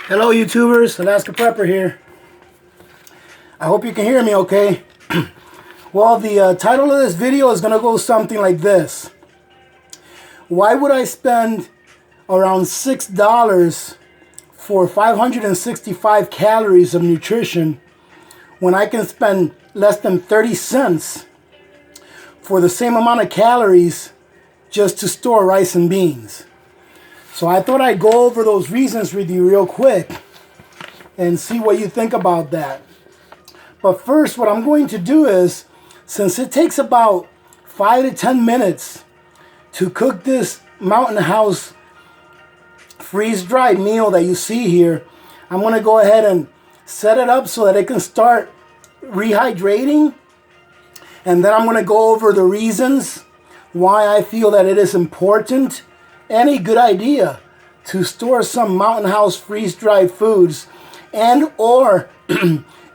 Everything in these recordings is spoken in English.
Hello YouTubers, Alaska Prepper here. I hope you can hear me okay. Well, the title of this video is going to go something like this. Why would I spend around $6 for 565 calories of nutrition when I can spend less than 30 cents for the same amount of calories just to store rice and beans? So I thought I'd go over those reasons with you real quick and see what you think about that. But first, what I'm going to do is, since it takes about 5 to 10 minutes to cook this Mountain House freeze dried meal that you see here, I'm going to go ahead and set it up so that it can start rehydrating. And then I'm going to go over the reasons why I feel that it is important and a good idea to store some Mountain House freeze-dried foods and or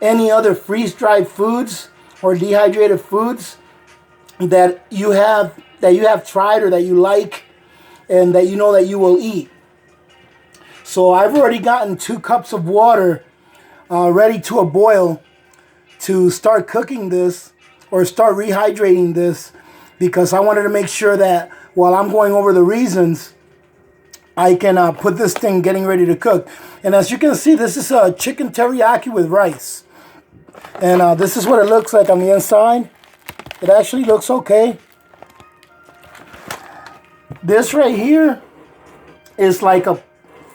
any other freeze-dried foods or dehydrated foods that you have tried or that you like and that you know that you will eat. So I've already gotten 2 cups of water ready to a boil to start cooking this or start rehydrating this, because I wanted to make sure that while I'm going over the reasons, I can put this thing getting ready to cook. And as you can see, this is a chicken teriyaki with rice. And this is what it looks like on the inside. It actually looks okay. This right here is like a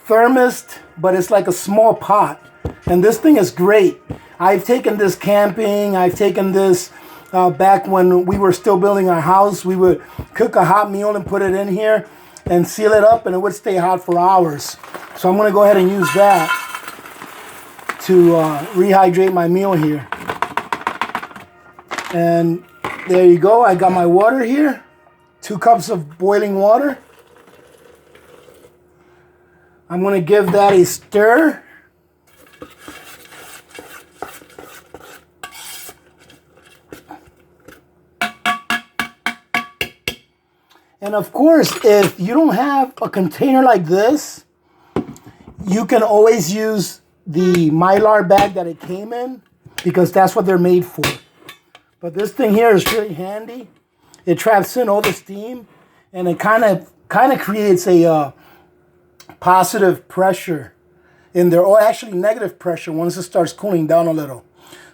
thermos, but it's like a small pot. And this thing is great. I've taken this camping. I've taken this back when we were still building our house. We would cook a hot meal and put it in here and seal it up, and it would stay hot for hours. So I'm going to go ahead and use that to rehydrate my meal here. And there you go. I got my water here. 2 cups of boiling water. I'm going to give that a stir. And of course, if you don't have a container like this, you can always use the Mylar bag that it came in, because that's what they're made for. But this thing here is really handy. It traps in all the steam, and it kind of creates a positive pressure in there, or actually negative pressure once it starts cooling down a little.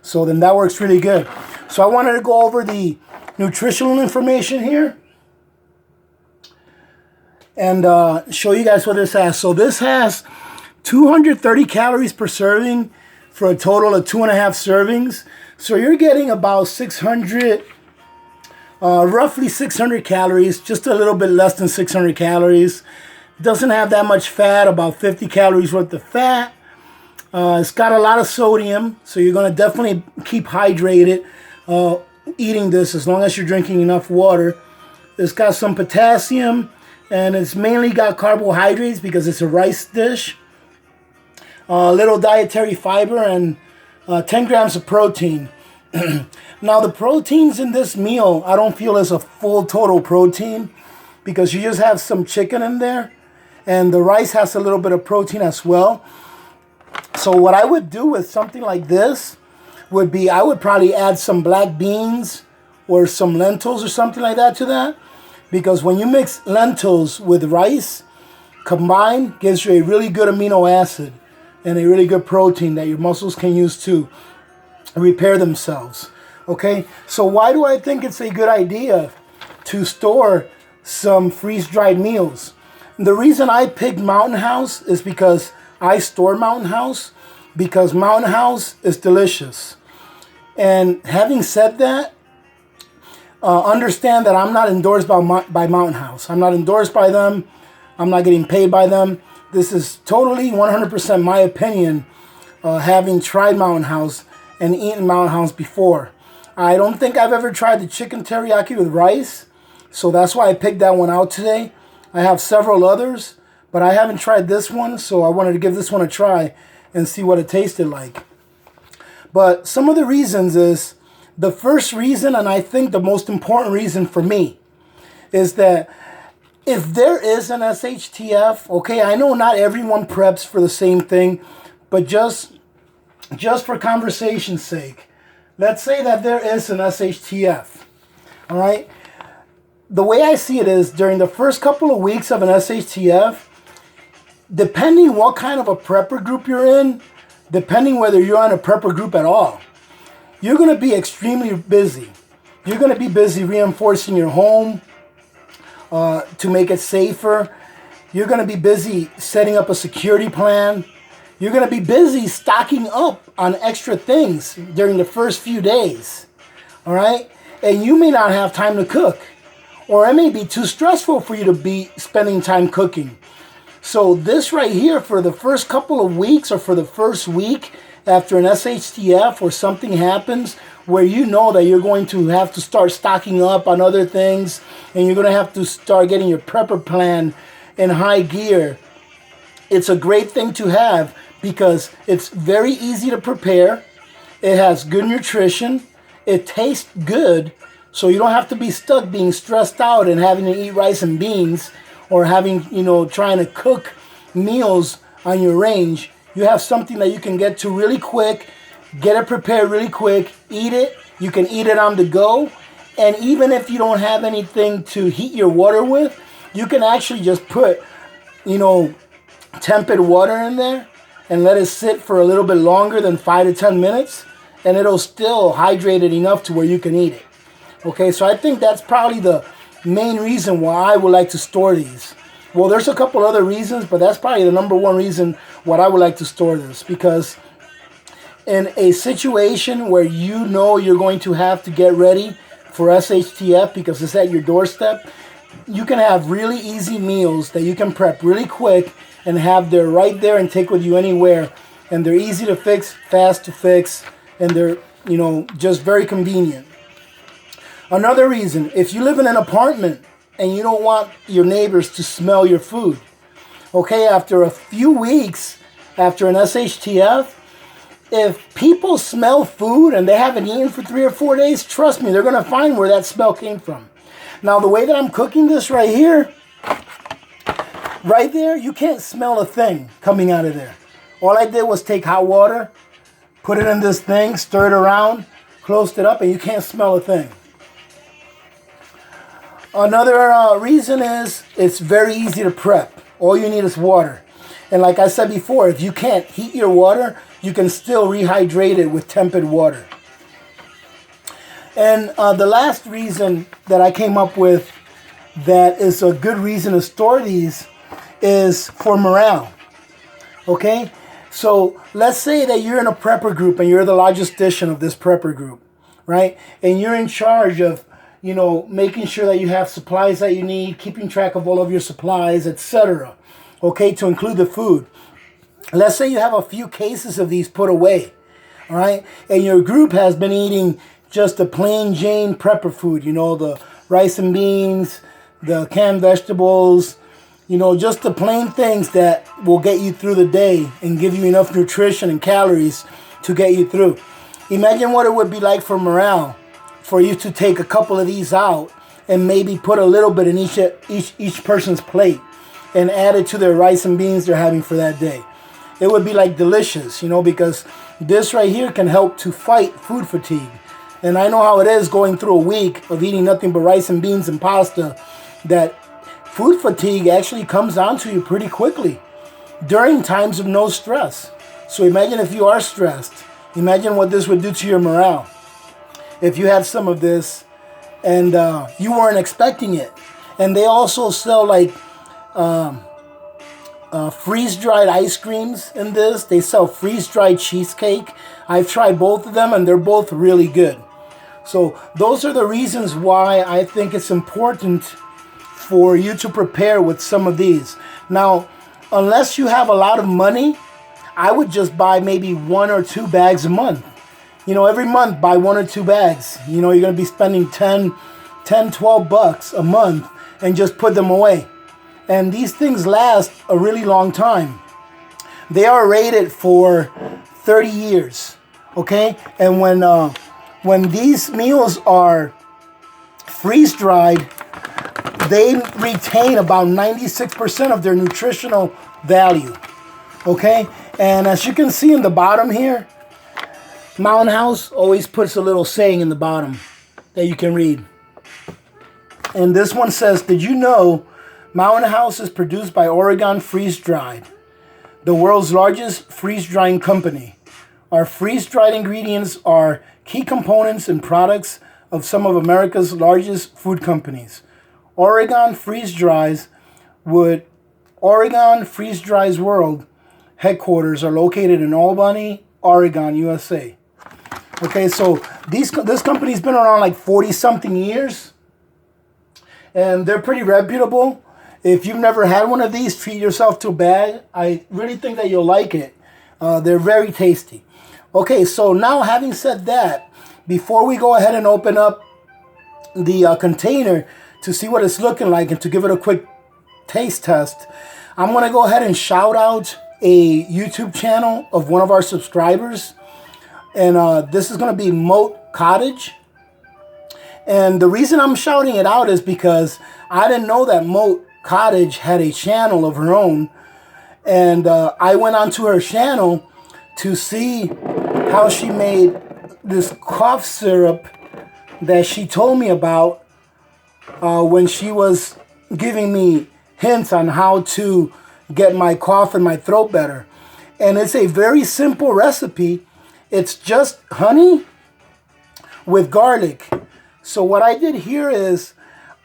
So then that works really good. So I wanted to go over the nutritional information here and show you guys what this has. So this has 230 calories per serving for a total of 2.5 servings. So you're getting about 600, roughly 600 calories, just a little bit less than 600 calories. Doesn't have that much fat, about 50 calories worth of fat. It's got a lot of sodium, so you're going to definitely keep hydrated eating this as long as you're drinking enough water. It's got some potassium, and it's mainly got carbohydrates because it's a rice dish. A little dietary fiber and 10 grams of protein. Now the proteins in this meal, I don't feel is a full total protein, because you just have some chicken in there, and the rice has a little bit of protein as well. So what I would do with something like this would be, I would probably add some black beans or some lentils or something like that to that. Because when you mix lentils with rice, combined gives you a really good amino acid and a really good protein that your muscles can use to repair themselves. Okay, so why do I think it's a good idea to store some freeze-dried meals? The reason I picked Mountain House is because I store Mountain House, because Mountain House is delicious. And having said that, understand that I'm not endorsed by Mountain House. I'm not endorsed by them. I'm not getting paid by them. This is totally 100% my opinion, having tried Mountain House and eaten Mountain House before. I don't think I've ever tried the chicken teriyaki with rice, so that's why I picked that one out today. I have several others, but I haven't tried this one, so I wanted to give this one a try and see what it tasted like. But some of the reasons is, the first reason, and I think the most important reason for me, is that if there is an SHTF, okay, I know not everyone preps for the same thing, but just for conversation's sake, let's say that there is an SHTF, all right? The way I see it is during the first couple of weeks of an SHTF, depending what kind of a prepper group you're in, depending whether you're on a prepper group at all, you're going to be extremely busy. You're going to be busy reinforcing your home to make it safer. You're going to be busy setting up a security plan. You're going to be busy stocking up on extra things during the first few days. All right? And you may not have time to cook. Or it may be too stressful for you to be spending time cooking. So this right here, for the first couple of weeks or for the first week after an SHTF or something happens where you know that you're going to have to start stocking up on other things and you're going to have to start getting your prepper plan in high gear, it's a great thing to have because it's very easy to prepare. It has good nutrition. It tastes good. So you don't have to be stuck being stressed out and having to eat rice and beans or having, trying to cook meals on your range. You have something that you can get to really quick, get it prepared really quick, eat it. You can eat it on the go. And even if you don't have anything to heat your water with, you can actually just put, tepid water in there and let it sit for a little bit longer than 5 to 10 minutes. And it'll still hydrate it enough to where you can eat it. Okay, so I think that's probably the main reason why I would like to store these. Well, there's a couple other reasons, but that's probably the number one reason why I would like to store this. Because in a situation where you know you're going to have to get ready for SHTF because it's at your doorstep, you can have really easy meals that you can prep really quick and have there right there and take with you anywhere. And they're easy to fix, fast to fix, and they're, just very convenient. Another reason, if you live in an apartment and you don't want your neighbors to smell your food, okay, after a few weeks, after an SHTF, if people smell food and they haven't eaten for 3 or 4 days, trust me, they're going to find where that smell came from. Now, the way that I'm cooking this right here, right there, you can't smell a thing coming out of there. All I did was take hot water, put it in this thing, stir it around, closed it up, and you can't smell a thing. Another reason is it's very easy to prep. All you need is water. And like I said before, if you can't heat your water, you can still rehydrate it with tepid water. And the last reason that I came up with that is a good reason to store these is for morale. Okay? So let's say that you're in a prepper group and you're the logistician of this prepper group, right? And you're in charge of making sure that you have supplies that you need, keeping track of all of your supplies, etc. Okay, to include the food. Let's say you have a few cases of these put away, all right? And your group has been eating just the plain Jane prepper food, the rice and beans, the canned vegetables, just the plain things that will get you through the day and give you enough nutrition and calories to get you through. Imagine what it would be like for morale for you to take a couple of these out and maybe put a little bit in each person's plate and add it to their rice and beans they're having for that day. It would be like delicious, because this right here can help to fight food fatigue. And I know how it is going through a week of eating nothing but rice and beans and pasta, that food fatigue actually comes on to you pretty quickly during times of no stress. So imagine if you are stressed. Imagine what this would do to your morale. If you had some of this and you weren't expecting it. And they also sell like Freeze Dried ice creams in this. They sell Freeze Dried cheesecake. I've tried both of them and they're both really good. So those are the reasons why I think it's important for you to prepare with some of these. Now, unless you have a lot of money, I would just buy maybe 1 or 2 bags a month. Every month buy 1 or 2 bags. You're going to be spending $10, $12 a month and just put them away. And these things last a really long time. They are rated for 30 years, okay? And when these meals are freeze dried, they retain about 96% of their nutritional value. Okay, and as you can see in the bottom here, Mountain House always puts a little saying in the bottom that you can read. And this one says, did you know Mountain House is produced by Oregon Freeze Dried, the world's largest freeze drying company. Our freeze dried ingredients are key components and products of some of America's largest food companies. Oregon Freeze Dry's World headquarters are located in Albany, Oregon, USA. Okay, so this company's been around like 40-something years, and they're pretty reputable. If you've never had one of these, treat yourself to a bag. I really think that you'll like it. They're very tasty. Okay, so now having said that, before we go ahead and open up the container to see what it's looking like and to give it a quick taste test, I'm going to go ahead and shout out a YouTube channel of one of our subscribers. And this is going to be Moat Cottage. And the reason I'm shouting it out is because I didn't know that Moat Cottage had a channel of her own. And I went onto her channel to see how she made this cough syrup that she told me about when she was giving me hints on how to get my cough and my throat better. And it's a very simple recipe. It's just honey with garlic. So what I did here is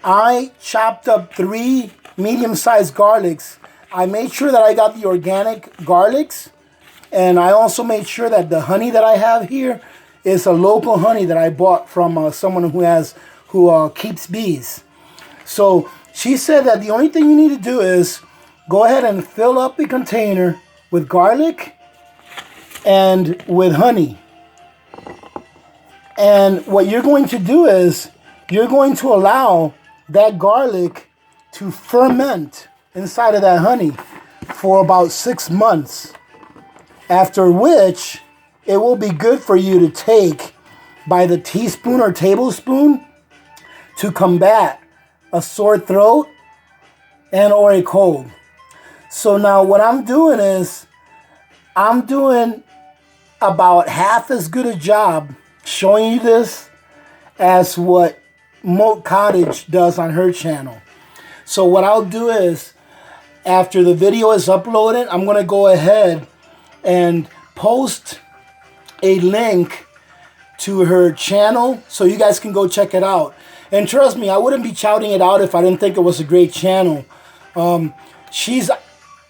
I chopped up 3 medium-sized garlics. I made sure that I got the organic garlics, and I also made sure that the honey that I have here is a local honey that I bought from someone who keeps bees. So she said that the only thing you need to do is go ahead and fill up the container with garlic and with honey. And what you're going to do is you're going to allow that garlic to ferment inside of that honey for about 6 months. After which, it will be good for you to take by the teaspoon or tablespoon to combat a sore throat and or a cold. So now what I'm doing is I'm doing about half as good a job showing you this as what Moat Cottage does on her channel. So what I'll do is, after the video is uploaded, I'm going to go ahead and post a link to her channel so you guys can go check it out. And trust me, I wouldn't be shouting it out if I didn't think it was a great channel. She's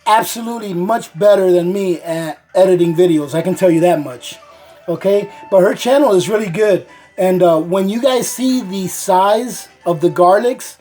absolutely much better than me at editing videos. I can tell you that much. Okay? But her channel is really good. And when you guys see the size of the garlics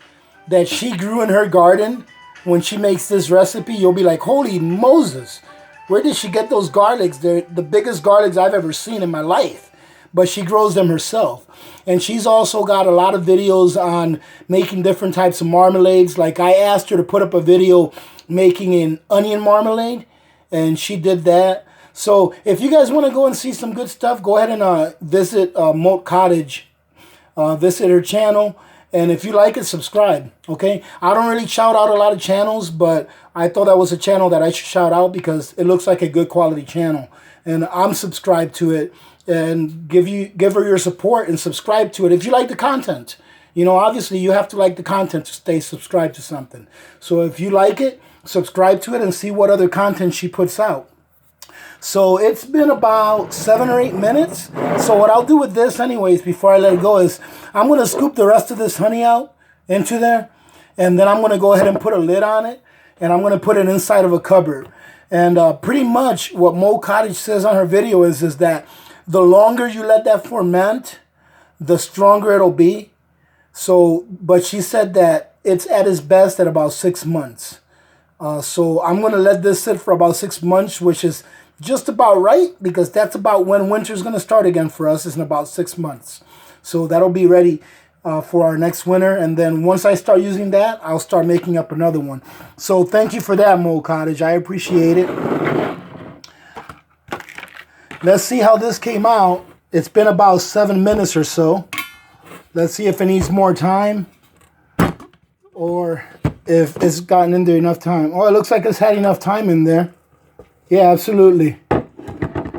that she grew in her garden when she makes this recipe, you'll be like, holy Moses, where did she get those garlics? They're the biggest garlics I've ever seen in my life. But she grows them herself. And she's also got a lot of videos on making different types of marmalades. Like I asked her to put up a video making an onion marmalade, and she did that. So if you guys want to go and see some good stuff, go ahead and visit Moat Cottage. Visit her channel. And if you like it, subscribe. Okay? I don't really shout out a lot of channels, but I thought that was a channel that I should shout out because it looks like a good quality channel. And I'm subscribed to it. And give her your support and subscribe to it if you like the content. You know, obviously you have to like the content to stay subscribed to something. So if you like it, subscribe to it and see what other content she puts out. So it's been about 7 or 8 minutes. So what I'll do with this anyways before I let it go is I'm going to scoop the rest of this honey out into there. And then I'm going to go ahead and put a lid on it. And I'm going to put it inside of a cupboard. And pretty much what Moat Cottage says on her video is that the longer you let that ferment, the stronger it'll be. So, but she said that it's at its best at about 6 months. So I'm going to let this sit for about 6 months, which is just about right, because that's about when winter's going to start again for us, is in about 6 months. So that'll be ready for our next winter. And then once I start using that, I'll start making up another one. So thank you for that, Moat Cottage. I appreciate it. Let's see how this came out. It's been about 7 minutes or so. Let's see if it needs more time or if it's gotten in there enough time. Oh, it looks like it's had enough time in there. Yeah, absolutely.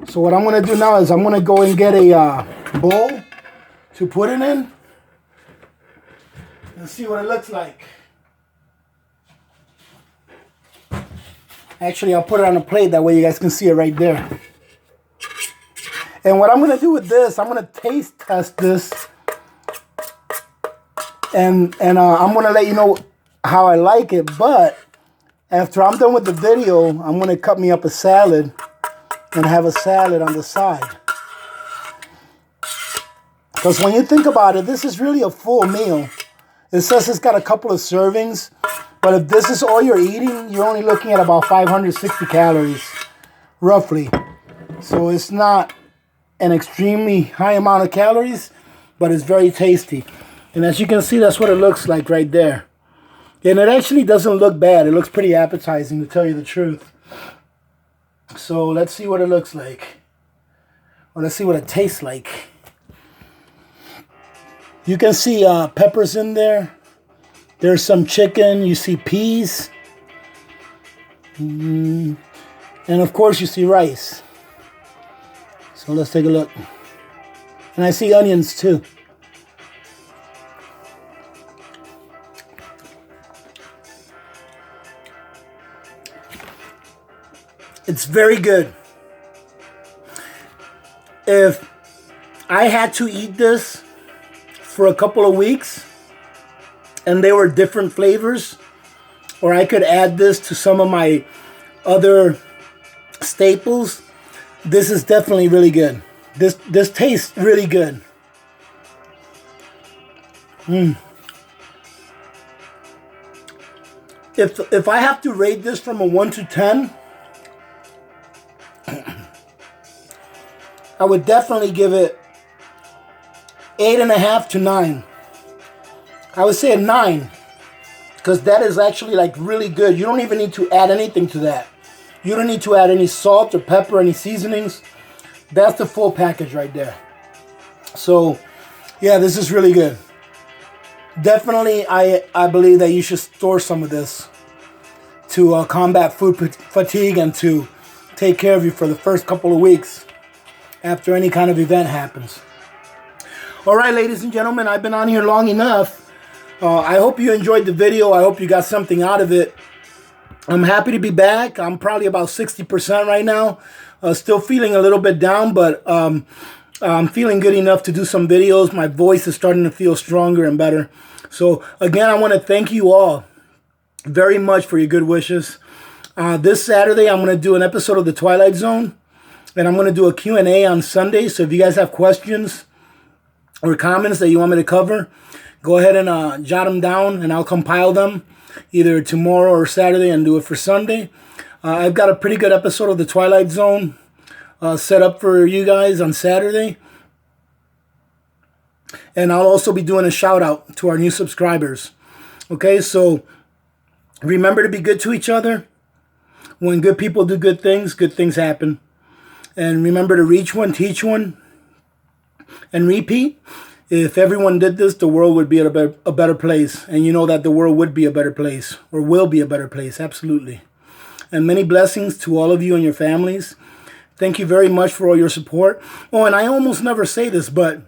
So what I'm going to do now is I'm going to go and get a bowl to put it in and see what it looks like. Actually, I'll put it on a plate. That way you guys can see it right there. And what I'm going to do with this, I'm going to taste test this. And I'm going to let you know how I like it. But after I'm done with the video, I'm going to cut me up a salad and have a salad on the side. Because when you think about it, this is really a full meal. It says it's got a couple of servings. But if this is all you're eating, you're only looking at about 560 calories, roughly. So it's not an extremely high amount of calories, but it's very tasty. And as you can see, that's what it looks like right there. And it actually doesn't look bad. It looks pretty appetizing, to tell you the truth. So let's see what it looks like. Or let's see what it tastes like. You can see peppers in there. There's some chicken. You see peas. And of course you see rice. So let's take a look. And I see onions too. It's very good. If I had to eat this for a couple of weeks and they were different flavors, or I could add this to some of my other staples, this is definitely really good. This tastes really good. If I have to rate this from a 1 to 10, I would definitely give it 8.5 to 9. I would say a 9, because that is actually like really good. You don't even need to add anything to that. You don't need to add any salt or pepper, any seasonings. That's the full package right there. So, yeah, this is really good. Definitely, I believe that you should store some of this to combat food fatigue and to take care of you for the first couple of weeks after any kind of event happens. All right, ladies and gentlemen, I've been on here long enough. I hope you enjoyed the video. I hope you got something out of it. I'm happy to be back. I'm probably about 60% right now. Still feeling a little bit down, but I'm feeling good enough to do some videos. My voice is starting to feel stronger and better. So again, I want to thank you all very much for your good wishes. This Saturday, I'm going to do an episode of The Twilight Zone, and I'm going to do a Q&A on Sunday. So if you guys have questions or comments that you want me to cover, go ahead and jot them down, and I'll compile them either tomorrow or Saturday and do it for Sunday. I've got a pretty good episode of The Twilight Zone set up for you guys on Saturday. And I'll also be doing a shout out to our new subscribers. Okay, so remember to be good to each other. When good people do good things happen. And remember to reach one, teach one, and repeat. If everyone did this, the world would be a better place. And you know that the world would be a better place, or will be a better place, absolutely. And many blessings to all of you and your families. Thank you very much for all your support. Oh, and I almost never say this, but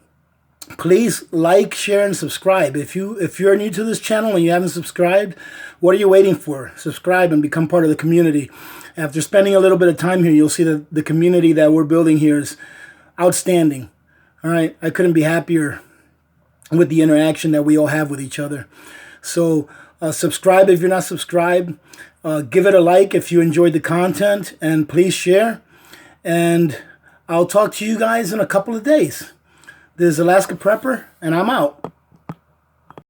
please like, share, and subscribe. If you're new to this channel and you haven't subscribed, what are you waiting for? Subscribe and become part of the community. After spending a little bit of time here, you'll see that the community that we're building here is outstanding. All right, I couldn't be happier with the interaction that we all have with each other. So subscribe if you're not subscribed. Give it a like if you enjoyed the content, and please share. And I'll talk to you guys in a couple of days. This is Alaska Prepper, and I'm out.